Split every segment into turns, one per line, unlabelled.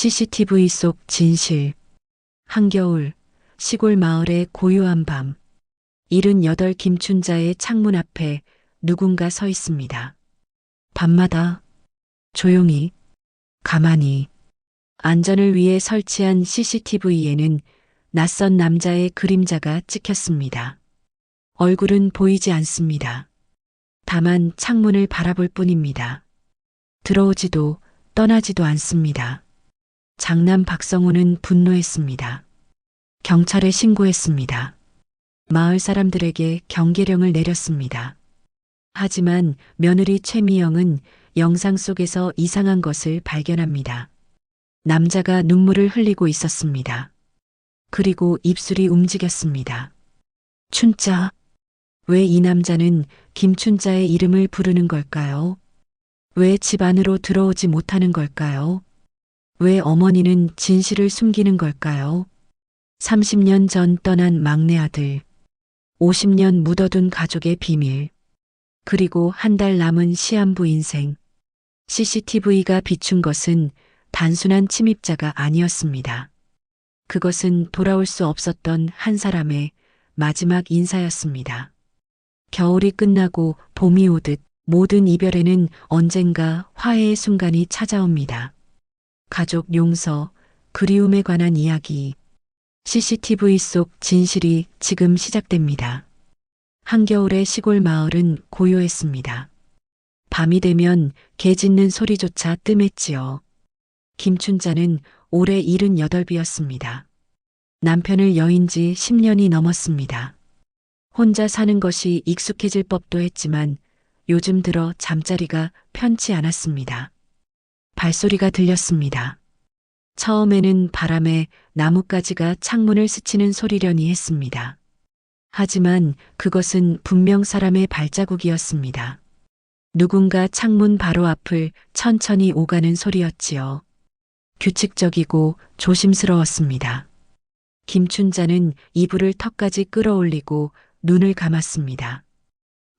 CCTV 속 진실. 한겨울, 시골 마을의 고요한 밤. 78 김춘자의 창문 앞에 누군가 서 있습니다. 밤마다 조용히, 가만히. 안전을 위해 설치한 CCTV에는 낯선 남자의 그림자가 찍혔습니다. 얼굴은 보이지 않습니다. 다만 창문을 바라볼 뿐입니다. 들어오지도 떠나지도 않습니다. 장남 박성호는 분노했습니다. 경찰에 신고했습니다. 마을 사람들에게 경계령을 내렸습니다. 하지만 며느리 최미영은 영상 속에서 이상한 것을 발견합니다. 남자가 눈물을 흘리고 있었습니다. 그리고 입술이 움직였습니다. 춘자. 왜 이 남자는 김춘자의 이름을 부르는 걸까요? 왜 집 안으로 들어오지 못하는 걸까요? 왜 어머니는 진실을 숨기는 걸까요? 30년 전 떠난 막내 아들, 50년 묻어둔 가족의 비밀, 그리고 한 달 남은 시한부 인생. CCTV가 비춘 것은 단순한 침입자가 아니었습니다. 그것은 돌아올 수 없었던 한 사람의 마지막 인사였습니다. 겨울이 끝나고 봄이 오듯 모든 이별에는 언젠가 화해의 순간이 찾아옵니다. 가족 용서, 그리움에 관한 이야기. CCTV 속 진실이 지금 시작됩니다. 한겨울의 시골 마을은 고요했습니다. 밤이 되면 개 짖는 소리조차 뜸했지요. 김춘자는 올해 78이었습니다. 남편을 여인 지 10년이 넘었습니다. 혼자 사는 것이 익숙해질 법도 했지만 요즘 들어 잠자리가 편치 않았습니다. 발소리가 들렸습니다. 처음에는 바람에 나뭇가지가 창문을 스치는 소리려니 했습니다. 하지만 그것은 분명 사람의 발자국이었습니다. 누군가 창문 바로 앞을 천천히 오가는 소리였지요. 규칙적이고 조심스러웠습니다. 김춘자는 이불을 턱까지 끌어올리고 눈을 감았습니다.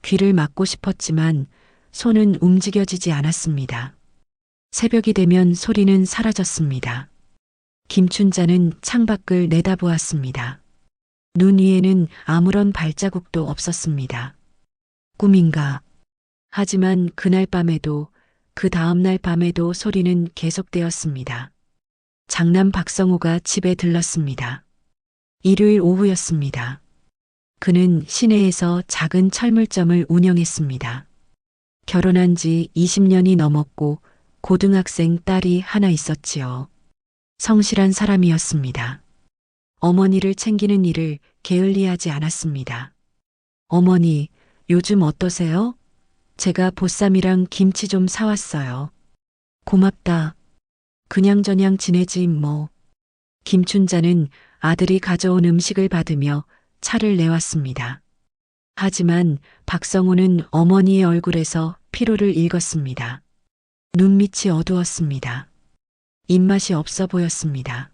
귀를 막고 싶었지만 손은 움직여지지 않았습니다. 새벽이 되면 소리는 사라졌습니다. 김춘자는 창밖을 내다보았습니다. 눈 위에는 아무런 발자국도 없었습니다. 꿈인가? 하지만 그날 밤에도 그 다음날 밤에도 소리는 계속되었습니다. 장남 박성호가 집에 들렀습니다. 일요일 오후였습니다. 그는 시내에서 작은 철물점을 운영했습니다. 결혼한 지 20년이 넘었고 고등학생 딸이 하나 있었지요. 성실한 사람이었습니다. 어머니를 챙기는 일을 게을리하지 않았습니다. 어머니, 요즘 어떠세요? 제가 보쌈이랑 김치 좀 사왔어요. 고맙다. 그냥저냥 지내지 뭐. 김춘자는 아들이 가져온 음식을 받으며 차를 내왔습니다. 하지만 박성호는 어머니의 얼굴에서 피로를 읽었습니다. 눈밑이 어두웠습니다. 입맛이 없어 보였습니다.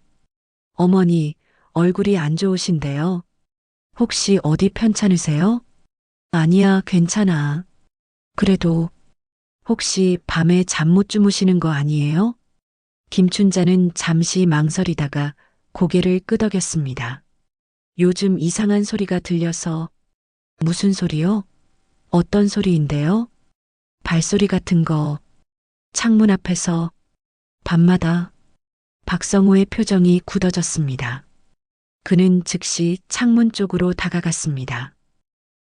어머니, 얼굴이 안 좋으신데요? 혹시 어디 편찮으세요? 아니야, 괜찮아. 그래도 혹시 밤에 잠 못 주무시는 거 아니에요? 김춘자는 잠시 망설이다가 고개를 끄덕였습니다. 요즘 이상한 소리가 들려서. 무슨 소리요? 어떤 소리인데요? 발소리 같은 거. 창문 앞에서. 밤마다. 박성호의 표정이 굳어졌습니다. 그는 즉시 창문 쪽으로 다가갔습니다.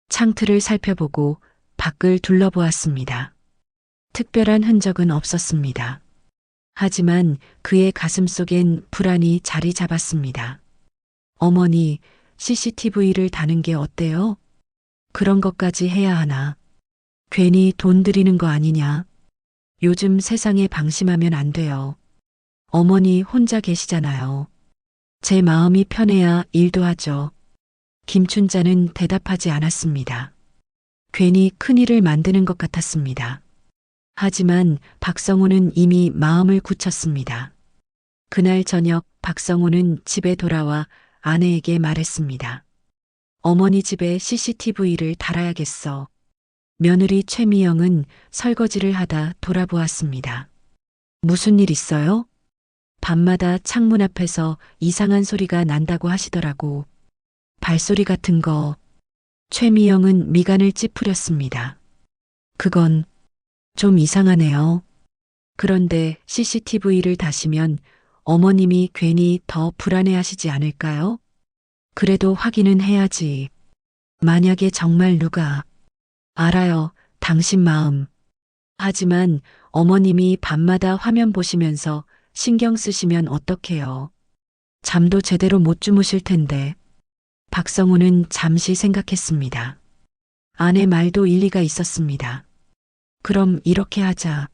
창틀을 살펴보고 밖을 둘러보았습니다. 특별한 흔적은 없었습니다. 하지만 그의 가슴 속엔 불안이 자리 잡았습니다. 어머니, CCTV를 다는 게 어때요? 그런 것까지 해야 하나? 괜히 돈 들이는 거 아니냐? 요즘 세상에 방심하면 안 돼요. 어머니 혼자 계시잖아요. 제 마음이 편해야 일도 하죠. 김춘자는 대답하지 않았습니다. 괜히 큰일을 만드는 것 같았습니다. 하지만 박성호는 이미 마음을 굳혔습니다. 그날 저녁 박성호는 집에 돌아와 아내에게 말했습니다. 어머니 집에 CCTV를 달아야겠어. 며느리 최미영은 설거지를 하다 돌아보았습니다. 무슨 일 있어요? 밤마다 창문 앞에서 이상한 소리가 난다고 하시더라고. 발소리 같은 거. 최미영은 미간을 찌푸렸습니다. 그건 좀 이상하네요. 그런데 CCTV를 다시면 어머님이 괜히 더 불안해하시지 않을까요? 그래도 확인은 해야지. 만약에 정말 누가 알아요, 당신 마음. 하지만 어머님이 밤마다 화면 보시면서 신경 쓰시면 어떡해요. 잠도 제대로 못 주무실 텐데. 박성우는 잠시 생각했습니다. 아내 말도 일리가 있었습니다. 그럼 이렇게 하자.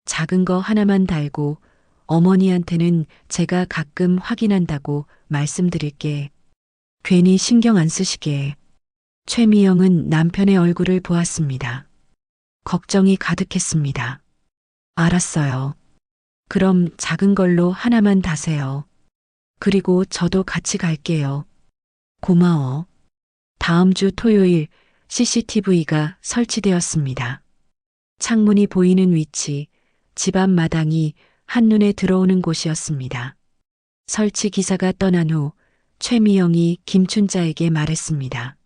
작은 거 하나만 달고 어머니한테는 제가 가끔 확인한다고 말씀드릴게. 괜히 신경 안 쓰시게. 최미영은 남편의 얼굴을 보았습니다. 걱정이 가득했습니다. 알았어요. 그럼 작은 걸로 하나만 다세요. 그리고 저도 같이 갈게요. 고마워. 다음 주 토요일 CCTV가 설치되었습니다. 창문이 보이는 위치, 집 앞 마당이 한눈에 들어오는 곳이었습니다. 설치 기사가 떠난 후 최미영이 김춘자에게 말했습니다.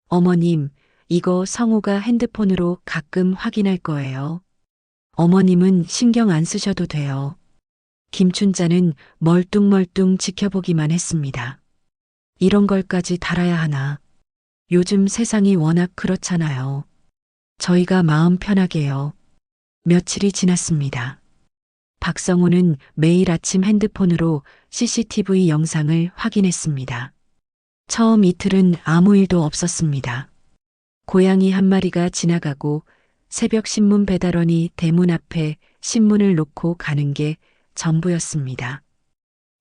어머님, 이거 성우가 핸드폰으로 가끔 확인할 거예요. 어머님은 신경 안 쓰셔도 돼요. 김춘자는 멀뚱멀뚱 지켜보기만 했습니다. 이런 걸까지 달아야 하나. 요즘 세상이 워낙 그렇잖아요. 저희가 마음 편하게요. 며칠이 지났습니다. 박성우는 매일 아침 핸드폰으로 CCTV 영상을 확인했습니다. 처음 이틀은 아무 일도 없었습니다. 고양이 한 마리가 지나가고 새벽 신문 배달원이 대문 앞에 신문을 놓고 가는 게 전부였습니다.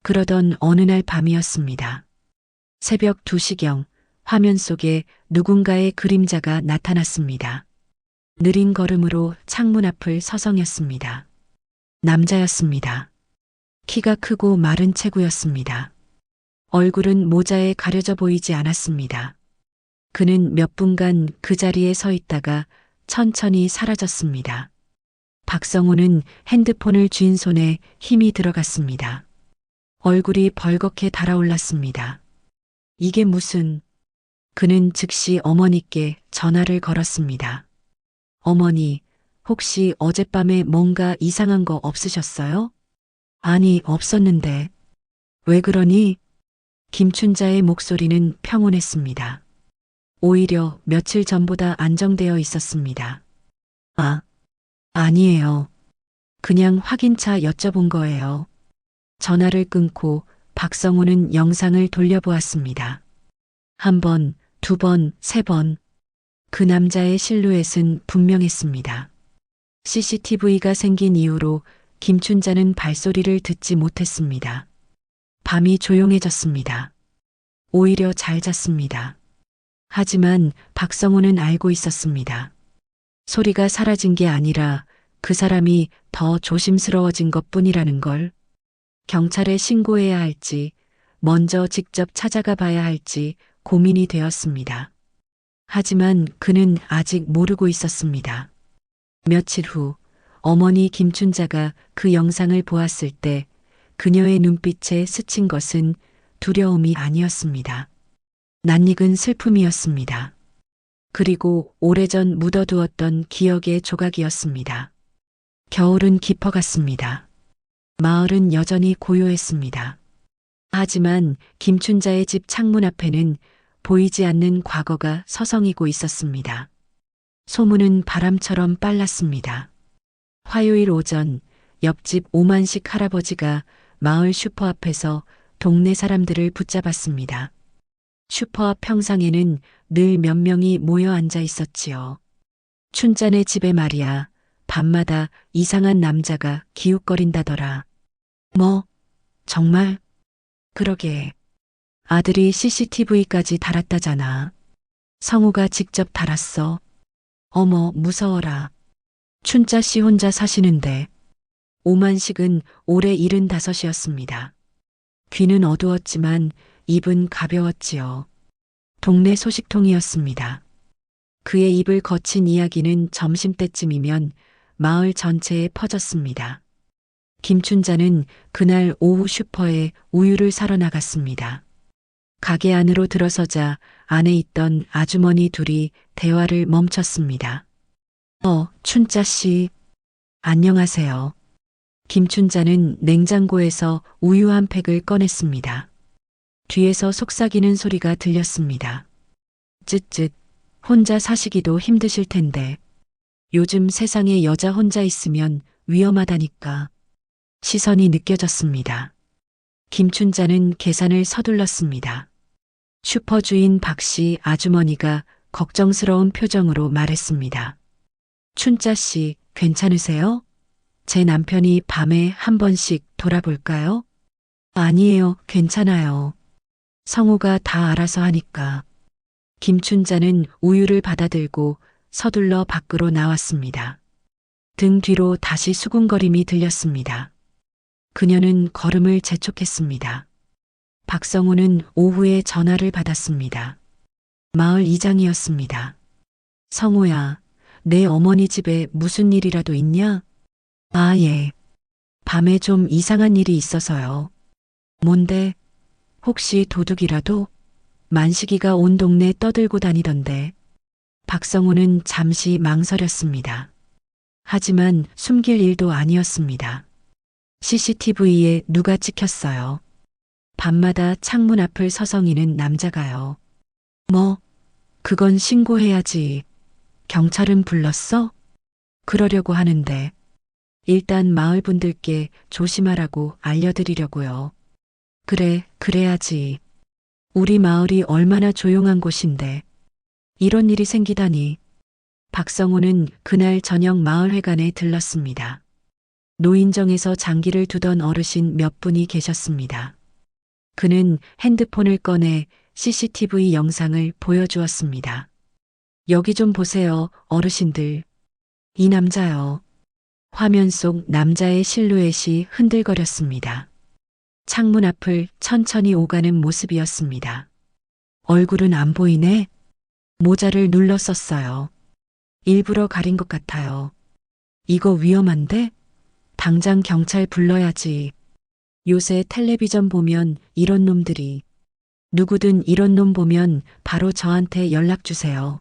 그러던 어느 날 밤이었습니다. 새벽 2시경 화면 속에 누군가의 그림자가 나타났습니다. 느린 걸음으로 창문 앞을 서성였습니다. 남자였습니다. 키가 크고 마른 체구였습니다. 얼굴은 모자에 가려져 보이지 않았습니다. 그는 몇 분간 그 자리에 서 있다가 천천히 사라졌습니다. 박성우는 핸드폰을 쥔 손에 힘이 들어갔습니다. 얼굴이 벌겋게 달아올랐습니다. 이게 무슨... 그는 즉시 어머니께 전화를 걸었습니다. 어머니, 혹시 어젯밤에 뭔가 이상한 거 없으셨어요? 아니, 없었는데. 왜 그러니? 김춘자의 목소리는 평온했습니다. 오히려 며칠 전보다 안정되어 있었습니다. 아, 아니에요. 그냥 확인차 여쭤본 거예요. 전화를 끊고 박성우는 영상을 돌려보았습니다. 한 번, 두 번, 세 번. 그 남자의 실루엣은 분명했습니다. CCTV가 생긴 이후로 김춘자는 발소리를 듣지 못했습니다. 밤이 조용해졌습니다. 오히려 잘 잤습니다. 하지만 박성우는 알고 있었습니다. 소리가 사라진 게 아니라 그 사람이 더 조심스러워진 것뿐이라는 걸. 경찰에 신고해야 할지, 먼저 직접 찾아가 봐야 할지 고민이 되었습니다. 하지만 그는 아직 모르고 있었습니다. 며칠 후 어머니 김춘자가 그 영상을 보았을 때 그녀의 눈빛에 스친 것은 두려움이 아니었습니다. 낯익은 슬픔이었습니다. 그리고 오래전 묻어두었던 기억의 조각이었습니다. 겨울은 깊어갔습니다. 마을은 여전히 고요했습니다. 하지만 김춘자의 집 창문 앞에는 보이지 않는 과거가 서성이고 있었습니다. 소문은 바람처럼 빨랐습니다. 화요일 오전 옆집 오만식 할아버지가 마을 슈퍼 앞에서 동네 사람들을 붙잡았습니다. 슈퍼 앞 평상에는 늘 몇 명이 모여 앉아 있었지요. 춘자네 집에 말이야, 밤마다 이상한 남자가 기웃거린다더라. 뭐? 정말? 그러게. 아들이 CCTV까지 달았다잖아. 성우가 직접 달았어. 어머, 무서워라. 춘자 씨 혼자 사시는데. 오만식은 올해 75이었습니다. 귀는 어두웠지만 입은 가벼웠지요. 동네 소식통이었습니다. 그의 입을 거친 이야기는 점심때쯤이면 마을 전체에 퍼졌습니다. 김춘자는 그날 오후 슈퍼에 우유를 사러 나갔습니다. 가게 안으로 들어서자 안에 있던 아주머니 둘이 대화를 멈췄습니다. 춘자 씨. 안녕하세요. 김춘자는 냉장고에서 우유 한 팩을 꺼냈습니다. 뒤에서 속삭이는 소리가 들렸습니다. 쯧쯧, 혼자 사시기도 힘드실 텐데. 요즘 세상에 여자 혼자 있으면 위험하다니까. 시선이 느껴졌습니다. 김춘자는 계산을 서둘렀습니다. 슈퍼 주인 박씨 아주머니가 걱정스러운 표정으로 말했습니다. 춘자 씨, 괜찮으세요? 제 남편이 밤에 한 번씩 돌아볼까요? 아니에요, 괜찮아요. 성우가 다 알아서 하니까. 김춘자는 우유를 받아들고 서둘러 밖으로 나왔습니다. 등 뒤로 다시 수군거림이 들렸습니다. 그녀는 걸음을 재촉했습니다. 박성우는 오후에 전화를 받았습니다. 마을 이장이었습니다. 성우야, 내 어머니 집에 무슨 일이라도 있냐? 아, 예. 밤에 좀 이상한 일이 있어서요. 뭔데? 혹시 도둑이라도? 만식이가 온 동네 떠들고 다니던데. 박성우는 잠시 망설였습니다. 하지만 숨길 일도 아니었습니다. CCTV에 누가 찍혔어요. 밤마다 창문 앞을 서성이는 남자가요. 그건 신고해야지. 경찰은 불렀어? 그러려고 하는데. 일단 마을 분들께 조심하라고 알려드리려고요. 그래, 그래야지. 우리 마을이 얼마나 조용한 곳인데. 이런 일이 생기다니. 박성우는 그날 저녁 마을회관에 들렀습니다. 노인정에서 장기를 두던 어르신 몇 분이 계셨습니다. 그는 핸드폰을 꺼내 CCTV 영상을 보여주었습니다. 여기 좀 보세요, 어르신들. 이 남자요. 화면 속 남자의 실루엣이 흔들거렸습니다. 창문 앞을 천천히 오가는 모습이었습니다. 얼굴은 안 보이네? 모자를 눌러 썼어요. 일부러 가린 것 같아요. 이거 위험한데? 당장 경찰 불러야지. 요새 텔레비전 보면 이런 놈들이. 누구든 이런 놈 보면 바로 저한테 연락 주세요.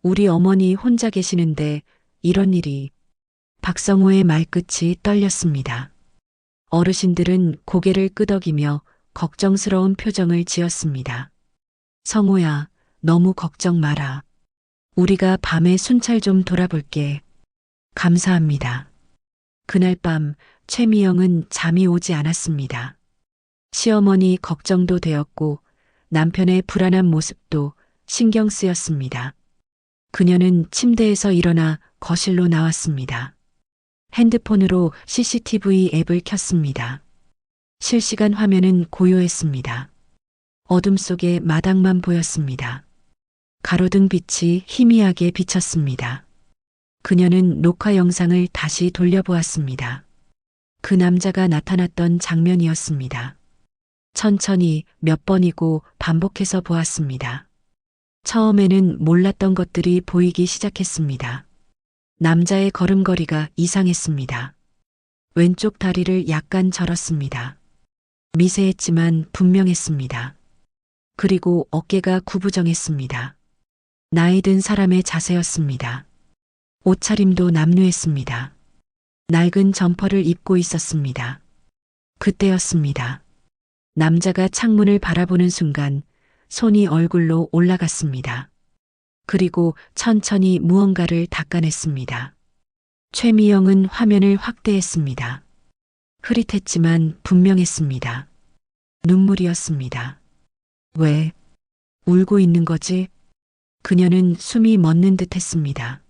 우리 어머니 혼자 계시는데 이런 일이. 박성우의 말끝이 떨렸습니다. 어르신들은 고개를 끄덕이며 걱정스러운 표정을 지었습니다. 성우야, 너무 걱정 마라. 우리가 밤에 순찰 좀 돌아볼게. 감사합니다. 그날 밤 최미영은 잠이 오지 않았습니다. 시어머니 걱정도 되었고 남편의 불안한 모습도 신경 쓰였습니다. 그녀는 침대에서 일어나 거실로 나왔습니다. 핸드폰으로 CCTV 앱을 켰습니다. 실시간 화면은 고요했습니다. 어둠 속에 마당만 보였습니다. 가로등 빛이 희미하게 비쳤습니다. 그녀는 녹화 영상을 다시 돌려보았습니다. 그 남자가 나타났던 장면이었습니다. 천천히 몇 번이고 반복해서 보았습니다. 처음에는 몰랐던 것들이 보이기 시작했습니다. 남자의 걸음걸이가 이상했습니다. 왼쪽 다리를 약간 절었습니다. 미세했지만 분명했습니다. 그리고 어깨가 구부정했습니다. 나이 든 사람의 자세였습니다. 옷차림도 남루했습니다. 낡은 점퍼를 입고 있었습니다. 그때였습니다. 남자가 창문을 바라보는 순간 손이 얼굴로 올라갔습니다. 그리고 천천히 무언가를 닦아냈습니다. 최미영은 화면을 확대했습니다. 흐릿했지만 분명했습니다. 눈물이었습니다. 왜? 울고 있는 거지? 그녀는 숨이 멎는 듯 했습니다.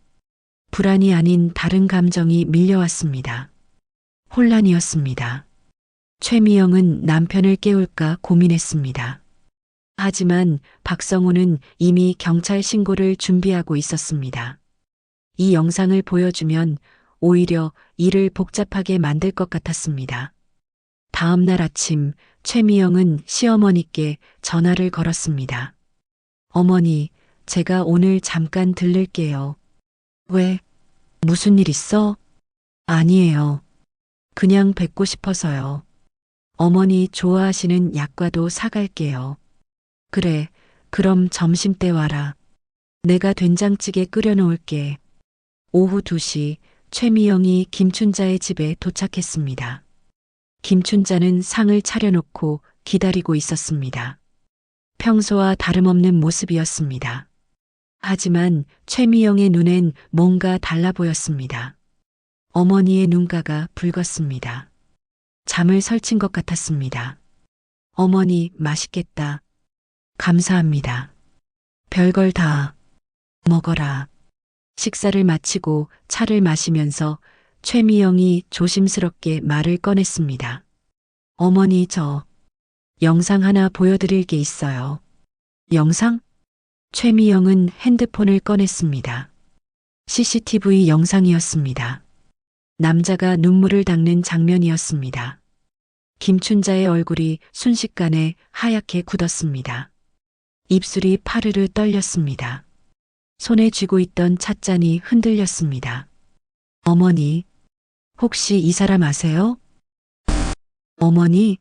불안이 아닌 다른 감정이 밀려왔습니다. 혼란이었습니다. 최미영은 남편을 깨울까 고민했습니다. 하지만 박성우는 이미 경찰 신고를 준비하고 있었습니다. 이 영상을 보여주면 오히려 일을 복잡하게 만들 것 같았습니다. 다음 날 아침 최미영은 시어머니께 전화를 걸었습니다. 어머니, 제가 오늘 잠깐 들를게요. 왜? 무슨 일 있어? 아니에요. 그냥 뵙고 싶어서요. 어머니 좋아하시는 약과도 사갈게요. 그래, 그럼 점심때 와라. 내가 된장찌개 끓여놓을게. 오후 2시 최미영이 김춘자의 집에 도착했습니다. 김춘자는 상을 차려놓고 기다리고 있었습니다. 평소와 다름없는 모습이었습니다. 하지만 최미영의 눈엔 뭔가 달라 보였습니다. 어머니의 눈가가 붉었습니다. 잠을 설친 것 같았습니다. 어머니, 맛있겠다. 감사합니다. 별걸 다 먹어라. 식사를 마치고 차를 마시면서 최미영이 조심스럽게 말을 꺼냈습니다. 어머니, 저 영상 하나 보여드릴 게 있어요. 영상? 최미영은 핸드폰을 꺼냈습니다. CCTV 영상이었습니다. 남자가 눈물을 닦는 장면이었습니다. 김춘자의 얼굴이 순식간에 하얗게 굳었습니다. 입술이 파르르 떨렸습니다. 손에 쥐고 있던 찻잔이 흔들렸습니다. 어머니, 혹시 이 사람 아세요? 어머니?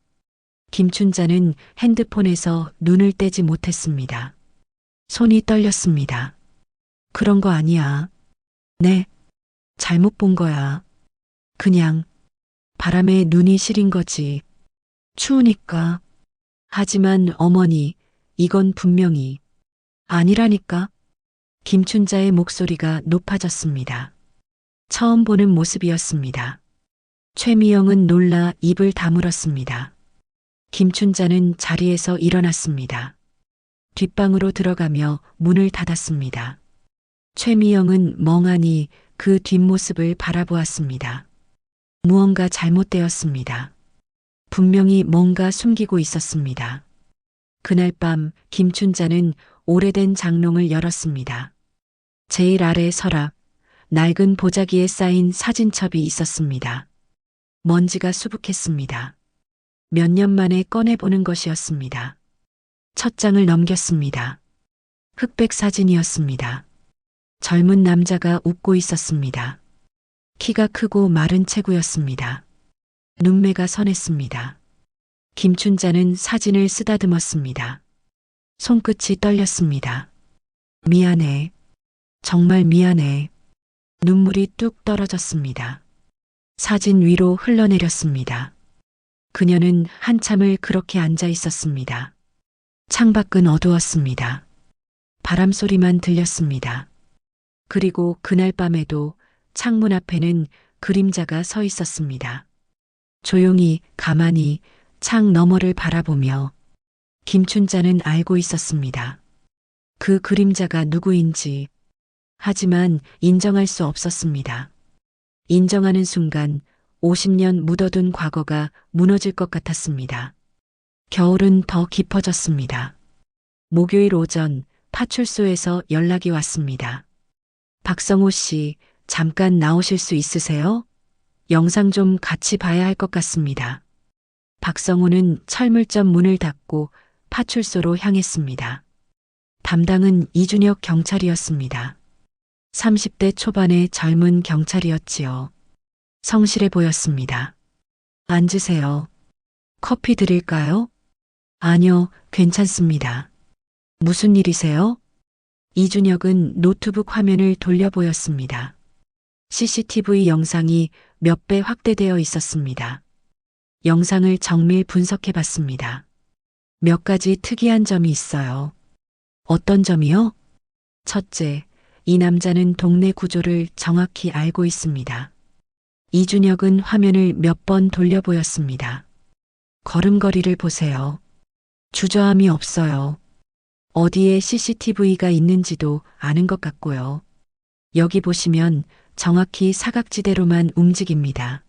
김춘자는 핸드폰에서 눈을 떼지 못했습니다. 손이 떨렸습니다. 그런 거 아니야. 네, 잘못 본 거야. 그냥 바람에 눈이 시린 거지. 추우니까. 하지만 어머니, 이건 분명히 아니라니까. 김춘자의 목소리가 높아졌습니다. 처음 보는 모습이었습니다. 최미영은 놀라 입을 다물었습니다. 김춘자는 자리에서 일어났습니다. 뒷방으로 들어가며 문을 닫았습니다. 최미영은 멍하니 그 뒷모습을 바라보았습니다. 무언가 잘못되었습니다. 분명히 뭔가 숨기고 있었습니다. 그날 밤 김춘자는 오래된 장롱을 열었습니다. 제일 아래 서랍, 낡은 보자기에 쌓인 사진첩이 있었습니다. 먼지가 수북했습니다. 몇 년 만에 꺼내보는 것이었습니다. 첫 장을 넘겼습니다. 흑백 사진이었습니다. 젊은 남자가 웃고 있었습니다. 키가 크고 마른 체구였습니다. 눈매가 선했습니다. 김춘자는 사진을 쓰다듬었습니다. 손끝이 떨렸습니다. 미안해. 정말 미안해. 눈물이 뚝 떨어졌습니다. 사진 위로 흘러내렸습니다. 그녀는 한참을 그렇게 앉아 있었습니다. 창밖은 어두웠습니다. 바람 소리만 들렸습니다. 그리고 그날 밤에도 창문 앞에는 그림자가 서 있었습니다. 조용히 가만히 창 너머를 바라보며 김춘자는 알고 있었습니다. 그 그림자가 누구인지. 하지만 인정할 수 없었습니다. 인정하는 순간 50년 묻어둔 과거가 무너질 것 같았습니다. 겨울은 더 깊어졌습니다. 목요일 오전 파출소에서 연락이 왔습니다. 박성호 씨, 잠깐 나오실 수 있으세요? 영상 좀 같이 봐야 할 것 같습니다. 박성호는 철물점 문을 닫고 파출소로 향했습니다. 담당은 이준혁 경찰이었습니다. 30대 초반의 젊은 경찰이었지요. 성실해 보였습니다. 앉으세요. 커피 드릴까요? 아니요, 괜찮습니다. 무슨 일이세요? 이준혁은 노트북 화면을 돌려 보였습니다. CCTV 영상이 몇 배 확대되어 있었습니다. 영상을 정밀 분석해 봤습니다. 몇 가지 특이한 점이 있어요. 어떤 점이요? 첫째, 이 남자는 동네 구조를 정확히 알고 있습니다. 이준혁은 화면을 몇 번 돌려 보였습니다. 걸음걸이를 보세요. 주저함이 없어요. 어디에 CCTV가 있는지도 아는 것 같고요. 여기 보시면 정확히 사각지대로만 움직입니다.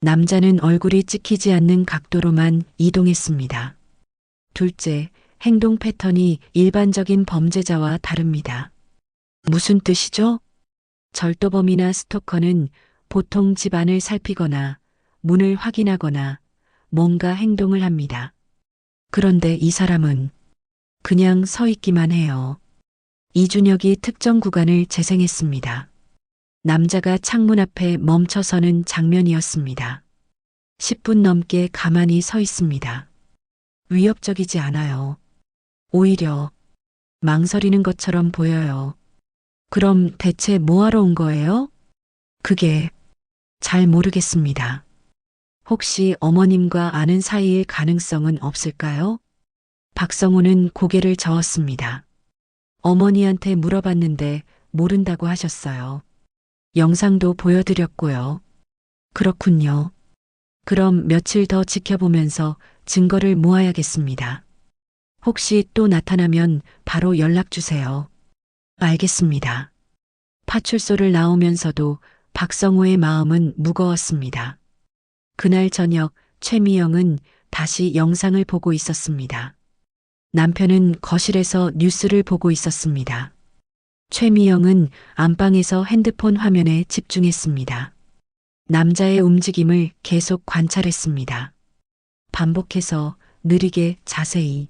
남자는 얼굴이 찍히지 않는 각도로만 이동했습니다. 둘째, 행동 패턴이 일반적인 범죄자와 다릅니다. 무슨 뜻이죠? 절도범이나 스토커는 보통 집 안을 살피거나 문을 확인하거나 뭔가 행동을 합니다. 그런데 이 사람은 그냥 서 있기만 해요. 이준혁이 특정 구간을 재생했습니다. 남자가 창문 앞에 멈춰서는 장면이었습니다. 10분 넘게 가만히 서 있습니다. 위협적이지 않아요. 오히려 망설이는 것처럼 보여요. 그럼 대체 뭐하러 온 거예요? 그게 잘 모르겠습니다. 혹시 어머님과 아는 사이일 가능성은 없을까요? 박성우는 고개를 저었습니다. 어머니한테 물어봤는데 모른다고 하셨어요. 영상도 보여드렸고요. 그렇군요. 그럼 며칠 더 지켜보면서 증거를 모아야겠습니다. 혹시 또 나타나면 바로 연락 주세요. 알겠습니다. 파출소를 나오면서도 박성호의 마음은 무거웠습니다. 그날 저녁 최미영은 다시 영상을 보고 있었습니다. 남편은 거실에서 뉴스를 보고 있었습니다. 최미영은 안방에서 핸드폰 화면에 집중했습니다. 남자의 움직임을 계속 관찰했습니다. 반복해서 느리게 자세히.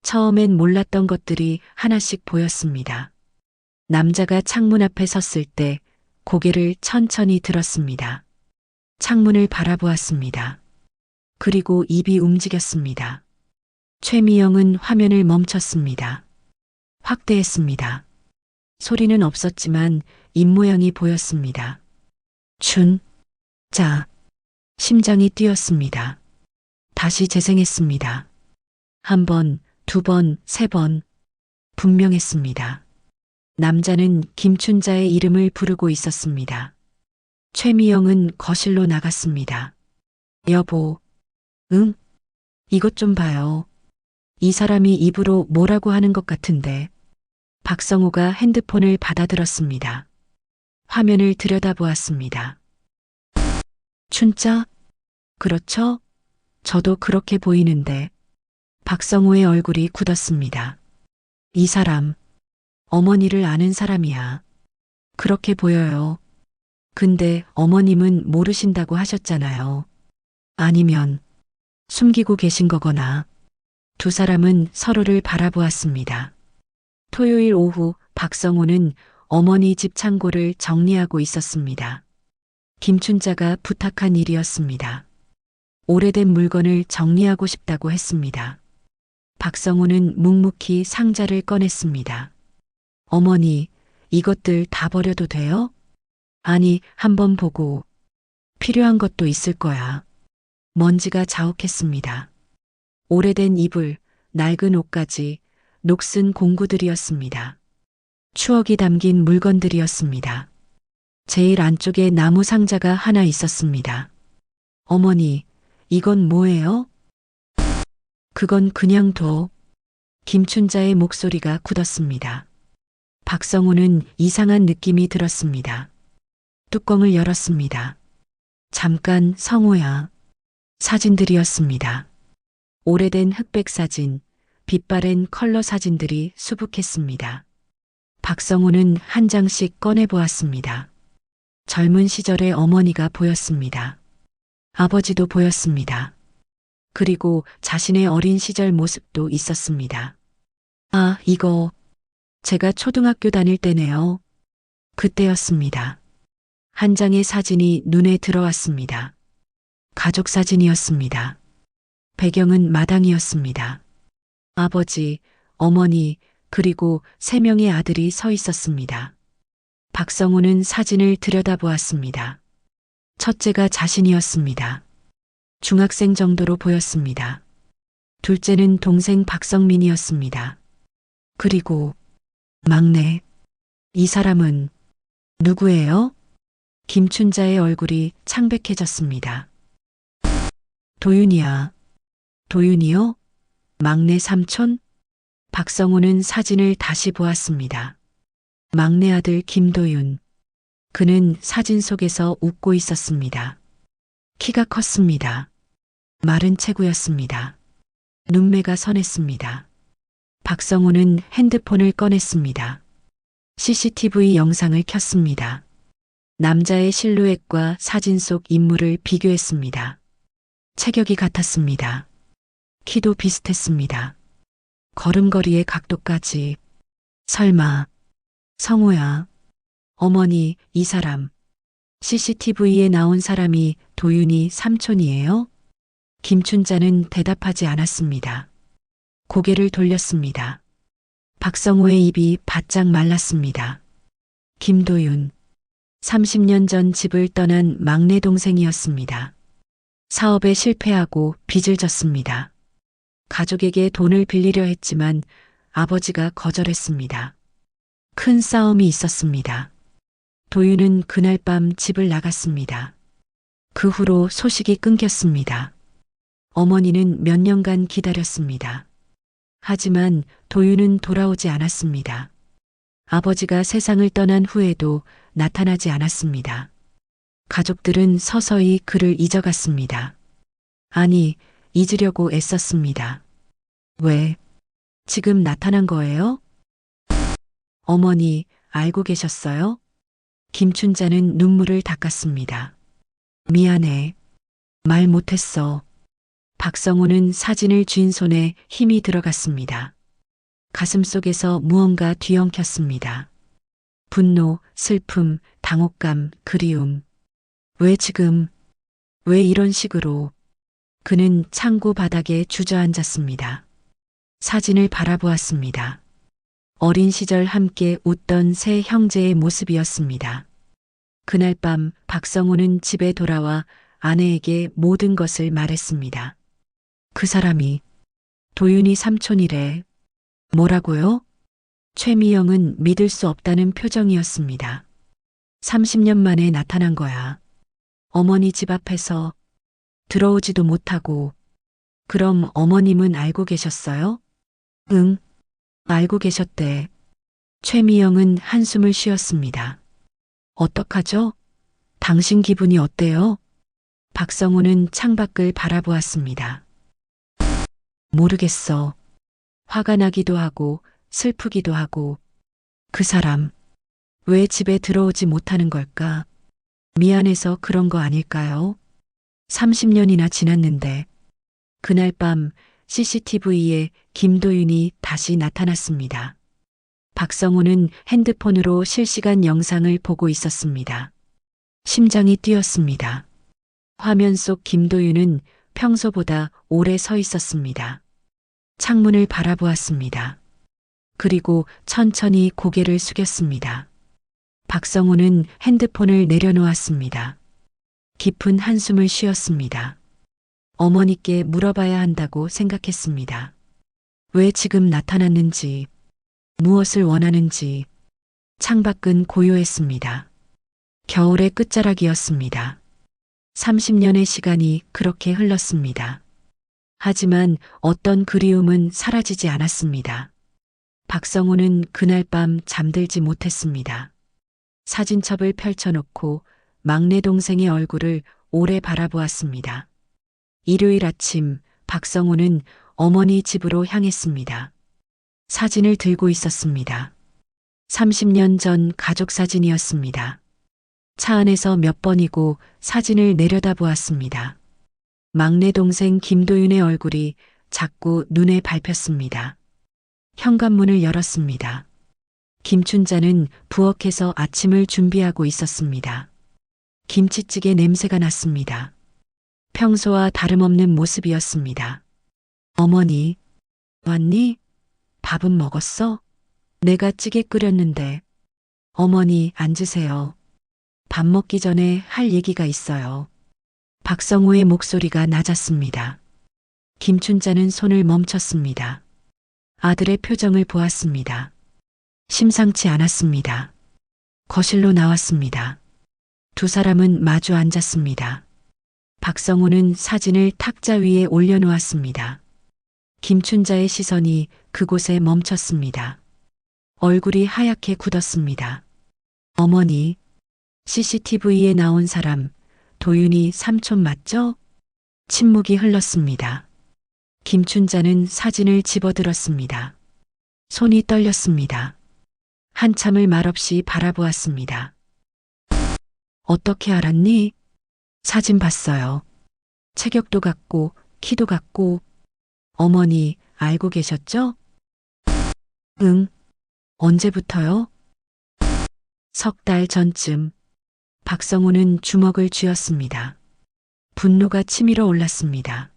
처음엔 몰랐던 것들이 하나씩 보였습니다. 남자가 창문 앞에 섰을 때 고개를 천천히 들었습니다. 창문을 바라보았습니다. 그리고 입이 움직였습니다. 최미영은 화면을 멈췄습니다. 확대했습니다. 소리는 없었지만 입모양이 보였습니다. 자, 심장이 뛰었습니다. 다시 재생했습니다. 한 번, 두 번, 세 번. 분명했습니다. 남자는 김춘자의 이름을 부르고 있었습니다. 최미영은 거실로 나갔습니다. 여보, 응? 이것 좀 봐요. 이 사람이 입으로 뭐라고 하는 것 같은데. 박성우가 핸드폰을 받아들었습니다. 화면을 들여다보았습니다. 춘자? 그렇죠? 저도 그렇게 보이는데. 박성우의 얼굴이 굳었습니다. 이 사람, 어머니를 아는 사람이야. 그렇게 보여요. 근데 어머님은 모르신다고 하셨잖아요. 아니면 숨기고 계신 거거나. 두 사람은 서로를 바라보았습니다. 토요일 오후 박성호는 어머니 집 창고를 정리하고 있었습니다. 김춘자가 부탁한 일이었습니다. 오래된 물건을 정리하고 싶다고 했습니다. 박성호는 묵묵히 상자를 꺼냈습니다. 어머니, 이것들 다 버려도 돼요? 아니, 한번 보고. 필요한 것도 있을 거야. 먼지가 자욱했습니다. 오래된 이불, 낡은 옷까지 녹슨 공구들이었습니다. 추억이 담긴 물건들이었습니다. 제일 안쪽에 나무 상자가 하나 있었습니다. 어머니, 이건 뭐예요? 그건 그냥 둬. 김춘자의 목소리가 굳었습니다. 박성우는 이상한 느낌이 들었습니다. 뚜껑을 열었습니다. 잠깐 성우야. 사진들이었습니다. 오래된 흑백 사진, 빛바랜 컬러 사진들이 수북했습니다. 박성우는 한 장씩 꺼내보았습니다. 젊은 시절의 어머니가 보였습니다. 아버지도 보였습니다. 그리고 자신의 어린 시절 모습도 있었습니다. 아, 이거 제가 초등학교 다닐 때네요. 그때였습니다. 한 장의 사진이 눈에 들어왔습니다. 가족 사진이었습니다. 배경은 마당이었습니다. 아버지, 어머니, 그리고 3명의 아들이 서 있었습니다. 박성우는 사진을 들여다보았습니다. 첫째가 자신이었습니다. 중학생 정도로 보였습니다. 둘째는 동생 박성민이었습니다. 그리고 막내. 이 사람은 누구예요? 김춘자의 얼굴이 창백해졌습니다. 도윤이야. 도윤이요? 막내 삼촌? 박성우는 사진을 다시 보았습니다. 막내 아들 김도윤. 그는 사진 속에서 웃고 있었습니다. 키가 컸습니다. 마른 체구였습니다. 눈매가 선했습니다. 박성우는 핸드폰을 꺼냈습니다. CCTV 영상을 켰습니다. 남자의 실루엣과 사진 속 인물을 비교했습니다. 체격이 같았습니다. 키도 비슷했습니다. 걸음걸이의 각도까지. 설마, 성우야. 어머니, 이 사람. CCTV에 나온 사람이 도윤이 삼촌이에요? 김춘자는 대답하지 않았습니다. 고개를 돌렸습니다. 박성호의 입이 바짝 말랐습니다. 김도윤. 30년 전 집을 떠난 막내 동생이었습니다. 사업에 실패하고 빚을 졌습니다. 가족에게 돈을 빌리려 했지만 아버지가 거절했습니다. 큰 싸움이 있었습니다. 도윤은 그날 밤 집을 나갔습니다. 그 후로 소식이 끊겼습니다. 어머니는 몇 년간 기다렸습니다. 하지만 도윤은 돌아오지 않았습니다. 아버지가 세상을 떠난 후에도 나타나지 않았습니다. 가족들은 서서히 그를 잊어갔습니다. 아니, 잊으려고 애썼습니다. 왜? 지금 나타난 거예요? 어머니, 알고 계셨어요? 김춘자는 눈물을 닦았습니다. 미안해. 말 못했어. 박성호는 사진을 쥔 손에 힘이 들어갔습니다. 가슴속에서 무언가 뒤엉켰습니다. 분노, 슬픔, 당혹감, 그리움. 왜 지금? 왜 이런 식으로? 그는 창고 바닥에 주저앉았습니다. 사진을 바라보았습니다. 어린 시절 함께 웃던 세 형제의 모습이었습니다. 그날 밤 박성호는 집에 돌아와 아내에게 모든 것을 말했습니다. 그 사람이 도윤이 삼촌이래. 뭐라고요? 최미영은 믿을 수 없다는 표정이었습니다. 30년 만에 나타난 거야. 어머니 집 앞에서 들어오지도 못하고. 그럼 어머님은 알고 계셨어요? 응, 알고 계셨대. 최미영은 한숨을 쉬었습니다. 어떡하죠? 당신 기분이 어때요? 박성호는 창밖을 바라보았습니다. 모르겠어. 화가 나기도 하고 슬프기도 하고. 그 사람, 왜 집에 들어오지 못하는 걸까? 미안해서 그런 거 아닐까요? 30년이나 지났는데. 그날 밤 CCTV에 김도윤이 다시 나타났습니다. 박성호는 핸드폰으로 실시간 영상을 보고 있었습니다. 심장이 뛰었습니다. 화면 속 김도윤은 평소보다 오래 서 있었습니다. 창문을 바라보았습니다. 그리고 천천히 고개를 숙였습니다. 박성호는 핸드폰을 내려놓았습니다. 깊은 한숨을 쉬었습니다. 어머니께 물어봐야 한다고 생각했습니다. 왜 지금 나타났는지, 무엇을 원하는지. 창밖은 고요했습니다. 겨울의 끝자락이었습니다. 30년의 시간이 그렇게 흘렀습니다. 하지만 어떤 그리움은 사라지지 않았습니다. 박성호는 그날 밤 잠들지 못했습니다. 사진첩을 펼쳐놓고 막내 동생의 얼굴을 오래 바라보았습니다. 일요일 아침 박성호는 어머니 집으로 향했습니다. 사진을 들고 있었습니다. 30년 전 가족 사진이었습니다. 차 안에서 몇 번이고 사진을 내려다보았습니다. 막내 동생 김도윤의 얼굴이 자꾸 눈에 밟혔습니다. 현관문을 열었습니다. 김춘자는 부엌에서 아침을 준비하고 있었습니다. 김치찌개 냄새가 났습니다. 평소와 다름없는 모습이었습니다. 어머니, 왔니? 밥은 먹었어? 내가 찌개 끓였는데. 어머니, 앉으세요. 밥 먹기 전에 할 얘기가 있어요. 박성호의 목소리가 낮았습니다. 김춘자는 손을 멈췄습니다. 아들의 표정을 보았습니다. 심상치 않았습니다. 거실로 나왔습니다. 두 사람은 마주 앉았습니다. 박성호는 사진을 탁자 위에 올려놓았습니다. 김춘자의 시선이 그곳에 멈췄습니다. 얼굴이 하얗게 굳었습니다. 어머니, CCTV에 나온 사람, 도윤이 삼촌 맞죠? 침묵이 흘렀습니다. 김춘자는 사진을 집어들었습니다. 손이 떨렸습니다. 한참을 말없이 바라보았습니다. 어떻게 알았니? 사진 봤어요. 체격도 같고 키도 같고. 어머니 알고 계셨죠? 응. 언제부터요? 석 달 전쯤. 박성호는 주먹을 쥐었습니다. 분노가 치밀어 올랐습니다.